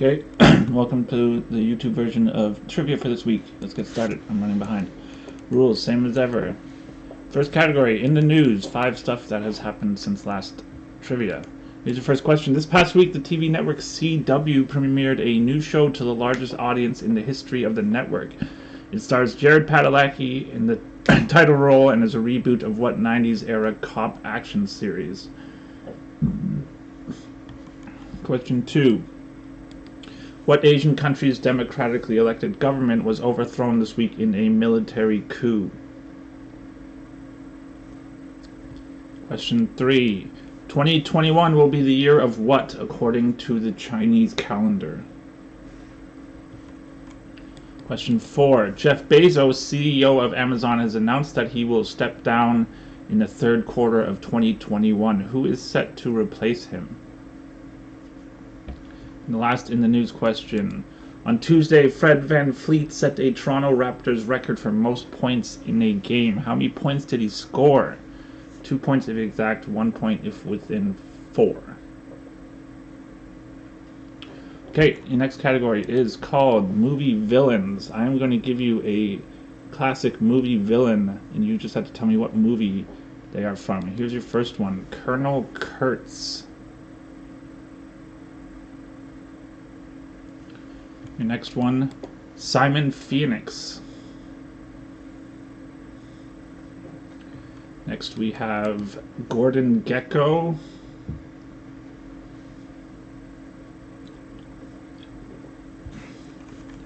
Okay, welcome to the YouTube version of trivia for this week. Let's get started. I'm running behind. Rules, same as ever. First category, in the news, 5 stuff that has happened since last trivia. Here's your first question. This past week, the TV network CW premiered a new show to the largest audience in the history of the network. It stars Jared Padalecki in the title role and is a reboot of what 90s era cop action series? Question 2. What Asian country's democratically elected government was overthrown this week in a military coup? Question 3. 2021 will be the year of what, according to the Chinese calendar? Question 4. Jeff Bezos, CEO of Amazon, has announced that he will step down in the third quarter of 2021. Who is set to replace him? And the last in the news question. On Tuesday, Fred VanVleet set a Toronto Raptors record for most points in a game. How many points did he score? 2 points if exact, 1 point if within 4. Okay, your next category is called movie villains. I'm going to give you a classic movie villain, and you just have to tell me what movie they are from. Here's your first one, Colonel Kurtz. Your next one, Simon Phoenix. Next we have Gordon Gekko.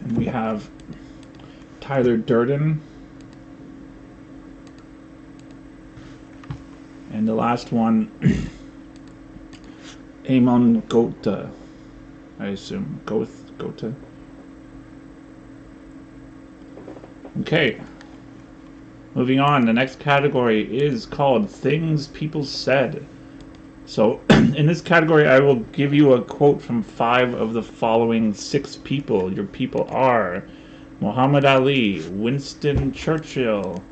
And we have Tyler Durden. And the last one, Amon Gota, I assume. Gota. Okay, moving on. The next category is called Things People Said. So, in this category, I will give you a quote from 5 of the following 6 people. Your people are Muhammad Ali, Winston Churchill,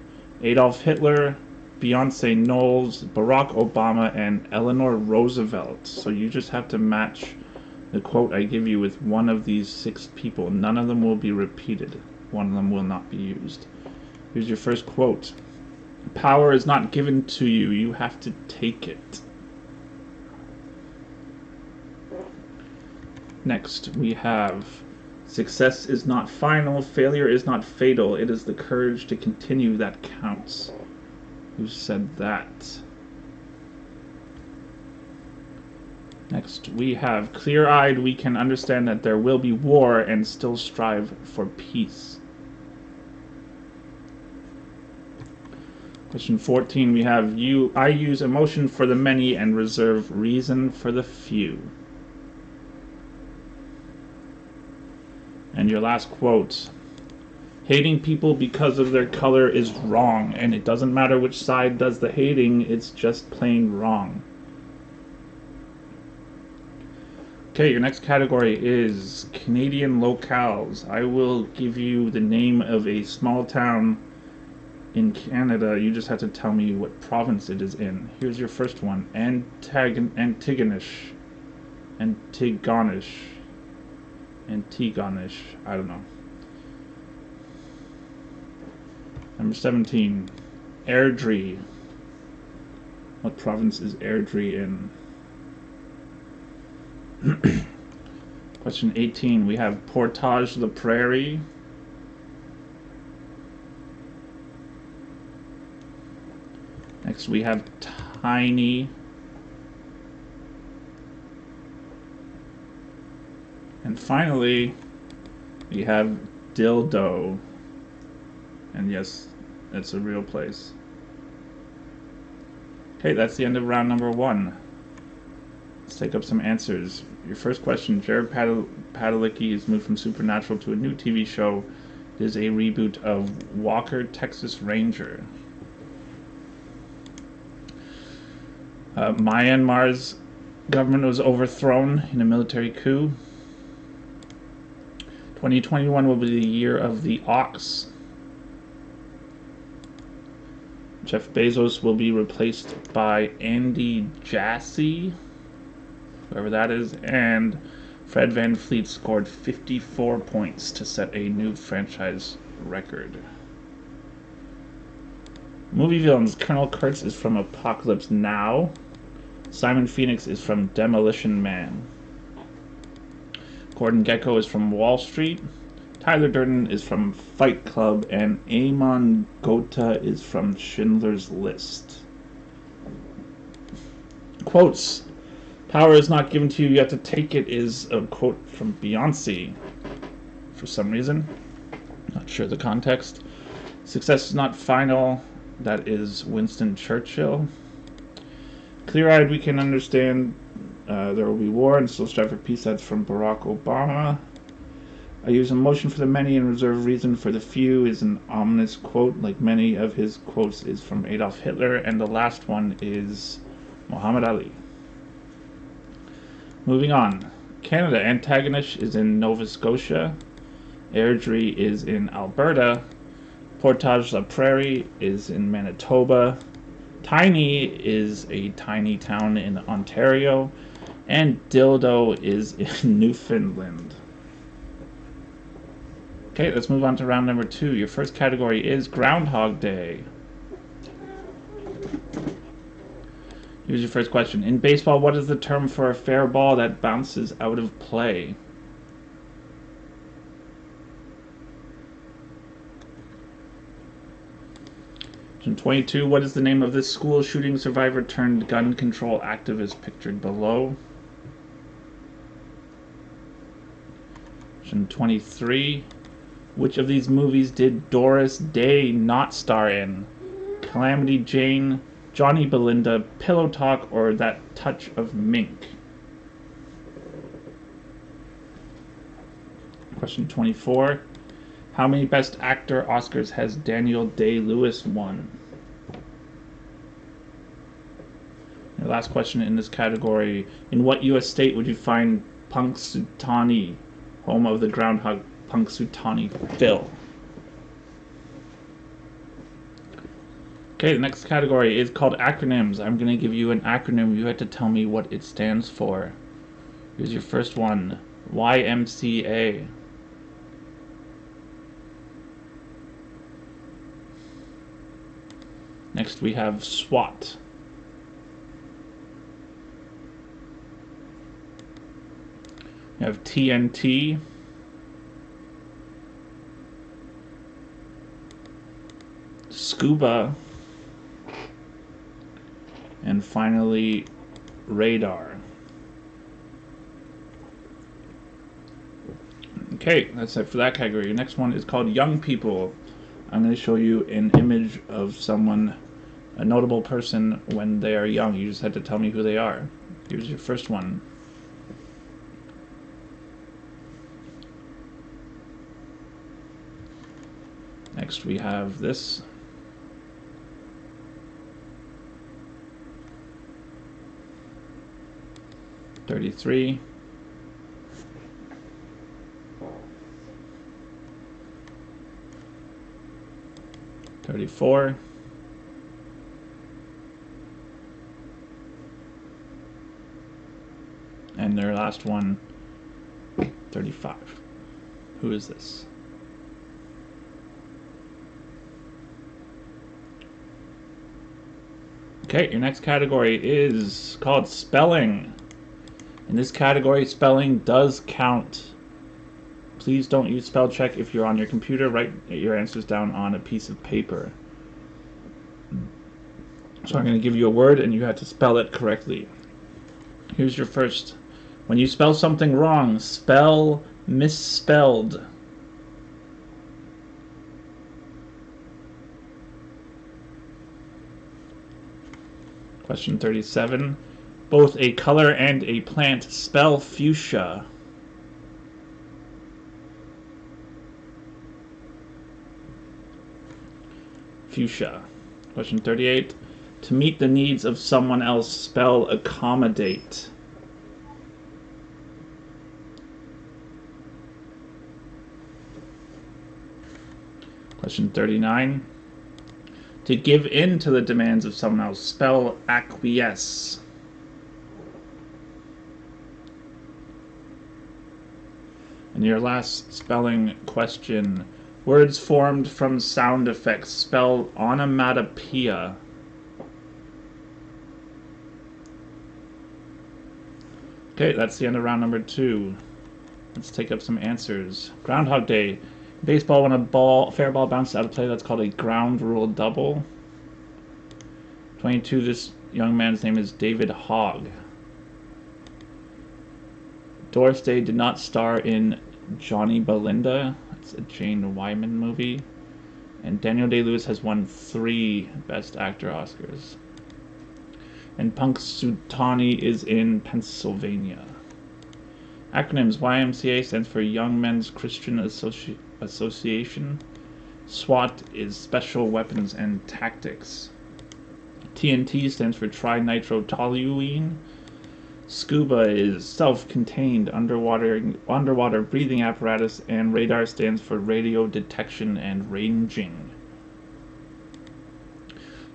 Adolf Hitler, Beyonce Knowles, Barack Obama, and Eleanor Roosevelt. So you just have to match the quote I give you with one of these 6 people. None of them will be repeated. One of them will not be used. Here's your first quote. Power is not given to you. You have to take it. Next, we have success is not final. Failure is not fatal. It is the courage to continue that counts. Who said that? Next, we have clear-eyed. We can understand that there will be war and still strive for peace. Question 14, we have I use emotion for the many and reserve reason for the few. And your last quote. Hating people because of their color is wrong, and it doesn't matter which side does the hating, it's just plain wrong. Okay, your next category is Canadian locales. I will give you the name of a small town in Canada. You just have to tell me what province it is in. Here's your first one, Antigonish, I don't know. Number 17, Airdrie. What province is Airdrie in? Question 18, we have Portage la Prairie. Next we have Tiny. And finally, we have Dildo. And yes, it's a real place. Okay, that's the end of round number 1. Let's take up some answers. Your first question, Jared Padalecki is moved from Supernatural to a new TV show. It is a reboot of Walker, Texas Ranger. Myanmar's government was overthrown in a military coup. 2021 will be the year of the ox. Jeff Bezos will be replaced by Andy Jassy, whoever that is, and Fred VanVleet scored 54 points to set a new franchise record. Movie villains. Colonel Kurtz is from Apocalypse Now. Simon Phoenix is from Demolition Man. Gordon Gekko is from Wall Street. Tyler Durden is from Fight Club. And Amon Gota is from Schindler's List. Quotes. Power is not given to you, you have to take it is a quote from Beyonce. For some reason. Not sure the context. Success is not final. That is Winston Churchill. Clear-eyed, we can understand there will be war and still strive for peace. That's from Barack Obama. I use emotion for the many and reserve reason for the few is an ominous quote. Like many of his quotes is from Adolf Hitler. And the last one is Muhammad Ali. Moving on. Canada. Antigonish is in Nova Scotia. Airdrie is in Alberta. Portage la Prairie is in Manitoba. Tiny is a tiny town in Ontario. And Dildo is in Newfoundland. Okay, let's move on to round number 2. Your first category is Groundhog Day. Here's your first question. In baseball, what is the term for a fair ball that bounces out of play? Question 22. What is the name of this school shooting survivor turned gun control activist pictured below? Question 23. Which of these movies did Doris Day not star in? Calamity Jane, Johnny Belinda, Pillow Talk, or That Touch of Mink? Question 24. How many Best Actor Oscars has Daniel Day-Lewis won? The last question in this category. In what U.S. state would you find Punxsutawney, home of the groundhog Punxsutawney Phil? Okay, the next category is called acronyms. I'm going to give you an acronym. You have to tell me what it stands for. Here's your first one. YMCA. Next we have SWAT. We have TNT. Scuba. And finally, radar. Okay, that's it for that category. Your next one is called Young People. I'm going to show you an image of someone, a notable person when they are young. You just had to tell me who they are. Here's your first one. Next we have this. $33. $34. And their last one, 35. Who is this? Okay, your next category is called spelling. In this category, spelling does count. Please don't use spell check if you're on your computer. Write your answers down on a piece of paper. So I'm going to give you a word and you have to spell it correctly. Here's your first. When you spell something wrong, spell misspelled. Question 37. Both a color and a plant spell fuchsia. Fuchsia. Question 38. To meet the needs of someone else, spell accommodate. Question 39. To give in to the demands of someone else, spell acquiesce. And your last spelling question. Words formed from sound effects. Spell onomatopoeia. Okay, that's the end of round number 2. Let's take up some answers. Groundhog Day. Baseball, when a fair ball bounces out of play, that's called a ground rule double. 22, this young man's name is David Hogg. Doris Day did not star in Johnny Belinda. It's a Jane Wyman movie. And Daniel Day-Lewis has won 3 Best Actor Oscars. And Punxsutawney is in Pennsylvania. Acronyms. YMCA stands for Young Men's Christian Association. SWAT is Special Weapons and Tactics. TNT stands for trinitrotoluene. SCUBA is self-contained underwater breathing apparatus, and radar stands for radio detection and ranging.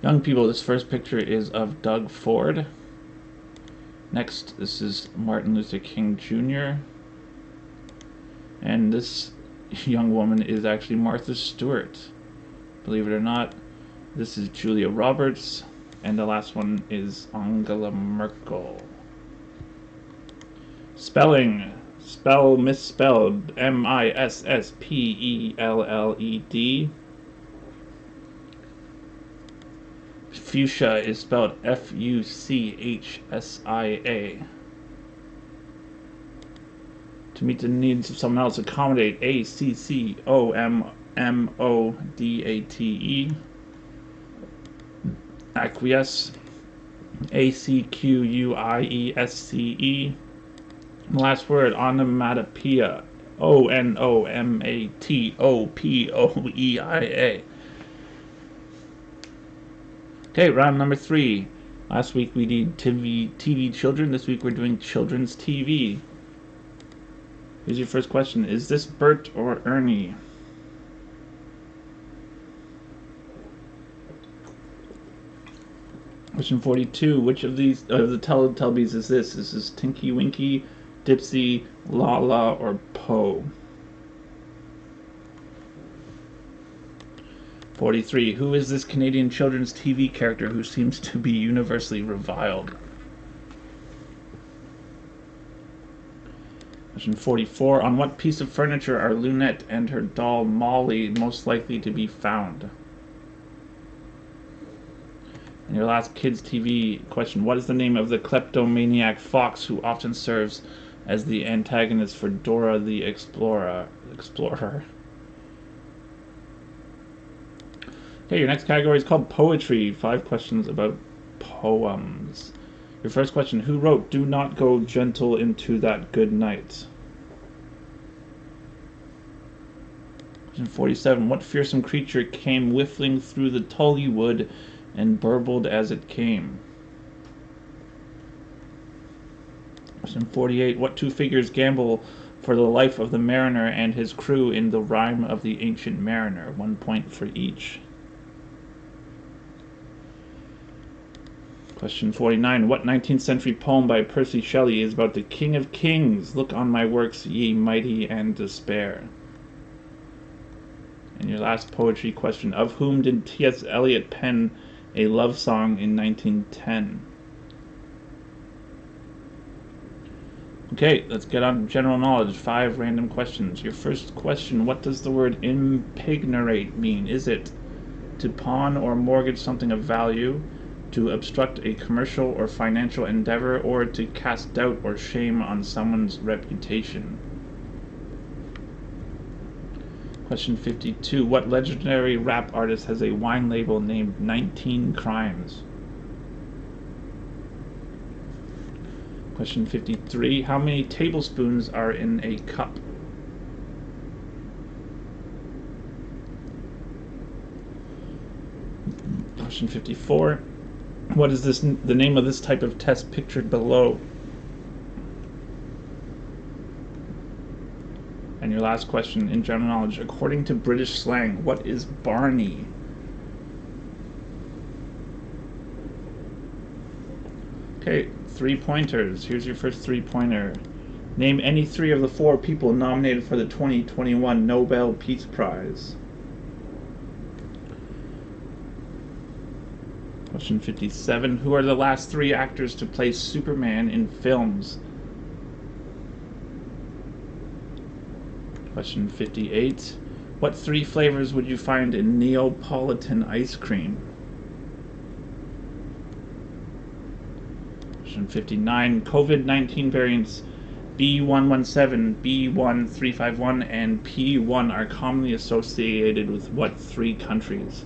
Young people, this first picture is of Doug Ford. Next, this is Martin Luther King Jr. And this young woman is actually Martha Stewart. Believe it or not, this is Julia Roberts. And the last one is Angela Merkel. Spelling. Spell misspelled. Misspelled. Fuchsia is spelled Fuchsia. To meet the needs of someone else, accommodate. ACCOMMODATE. Acquiesce. ACQUIESCE. Last word, onomatopoeia. ONOMATOPOEIA. Okay, round number 3. Last week we did TV children. This week we're doing children's TV. Here's your first question. Is this Bert or Ernie? Question 42. Which of these the Teletubbies is this? This is Tinky Winky, Dipsy, Lala, or Poe? 43. Who is this Canadian children's TV character who seems to be universally reviled? Question 44. On what piece of furniture are Lunette and her doll Molly most likely to be found? And your last kids TV question. What is the name of the kleptomaniac fox who often serves as the antagonist for Dora the Explorer? Okay, your next category is called poetry. 5 questions about poems. Your first question, who wrote Do Not Go Gentle Into That Good Night? Question 47, what fearsome creature came whiffling through the tully wood and burbled as it came? Question 48, what 2 figures gamble for the life of the mariner and his crew in the Rime of the Ancient Mariner? 1 point for each. Question 49. What 19th century poem by Percy Shelley is about the King of Kings? Look on my works, ye mighty, and despair. And your last poetry question. Of whom did T.S. Eliot pen a love song in 1910? Okay, let's get on to general knowledge. 5 random questions. Your first question. What does the word impigrate mean? Is it to pawn or mortgage something of value, to obstruct a commercial or financial endeavor, or to cast doubt or shame on someone's reputation? Question 52. What legendary rap artist has a wine label named 19 Crimes? Question 53. How many tablespoons are in a cup? Question 54. What is the name of this type of test pictured below? And your last question in general knowledge. According to British slang, what is Barney? Okay, 3 pointers. Here's your first 3-pointer. Name any three of the four people nominated for the 2021 Nobel Peace Prize. Question 57. Who are the last three actors to play Superman in films? Question 58. What three flavors would you find in Neapolitan ice cream? Question 59. COVID-19 variants B117, B1351, and P1 are commonly associated with what three countries?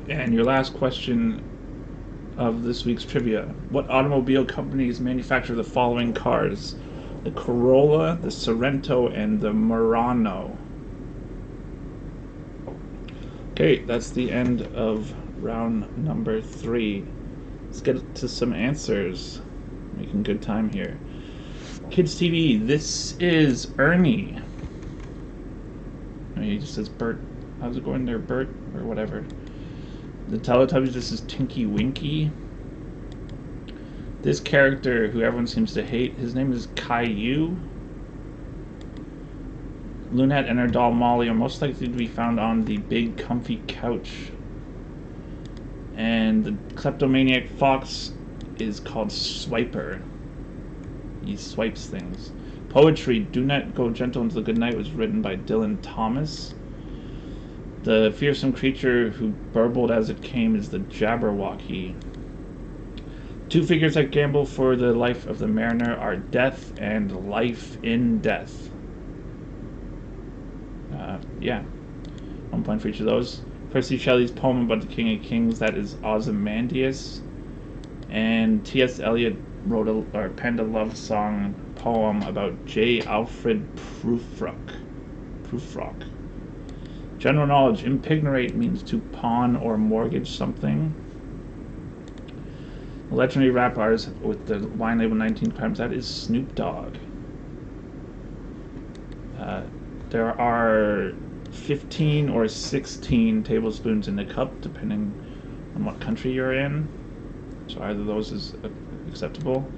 And your last question of this week's trivia. What automobile companies manufacture the following cars? The Corolla, the Sorento, and the Murano. Okay, that's the end of round number 3. Let's get to some answers. Making good time here. Kids TV, this is Ernie. He just says Bert. How's it going there, Bert? Or whatever. The Teletubbies, this is Tinky Winky. This character, who everyone seems to hate, his name is Caillou. Lunette and her doll Molly are most likely to be found on the big comfy couch. And the kleptomaniac fox is called Swiper. He swipes things. Poetry, Do Not Go Gentle Into the Good Night, was written by Dylan Thomas. The fearsome creature who burbled as it came is the Jabberwocky. Two figures that gamble for the life of the mariner are Death and Life in Death. Yeah. 1 point for each of those. Percy Shelley's poem about the King of Kings, that is Ozymandias. And T.S. Eliot penned a love song poem about J. Alfred Prufrock. General knowledge, impignate means to pawn or mortgage something. The legendary rap artist with the wine label 19 Crimes, that is Snoop Dogg. There are 15 or 16 tablespoons in the cup, depending on what country you're in. So either of those is acceptable.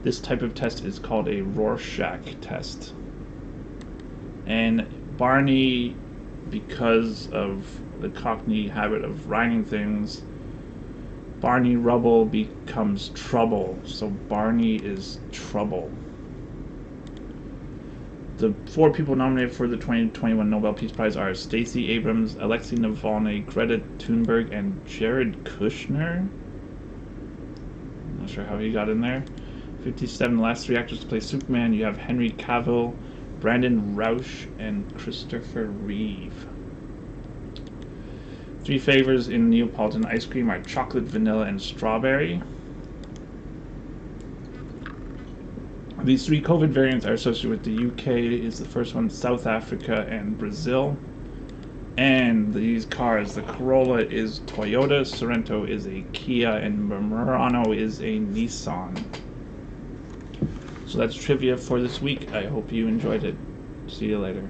This type of test is called a Rorschach test. And Barney, because of the Cockney habit of rhyming things, Barney Rubble becomes trouble. So Barney is trouble. The 4 people nominated for the 2021 Nobel Peace Prize are Stacey Abrams, Alexei Navalny, Greta Thunberg, and Jared Kushner. I'm not sure how he got in there. 57, the last 3 actors to play Superman. You have Henry Cavill, Brandon Roush, and Christopher Reeve. 3 flavors in Neapolitan ice cream are chocolate, vanilla, and strawberry. These 3 COVID variants are associated with the UK, is the first one, South Africa, and Brazil. And these cars, the Corolla is Toyota, Sorento is a Kia, and Murano is a Nissan. So that's trivia for this week. I hope you enjoyed it. See you later.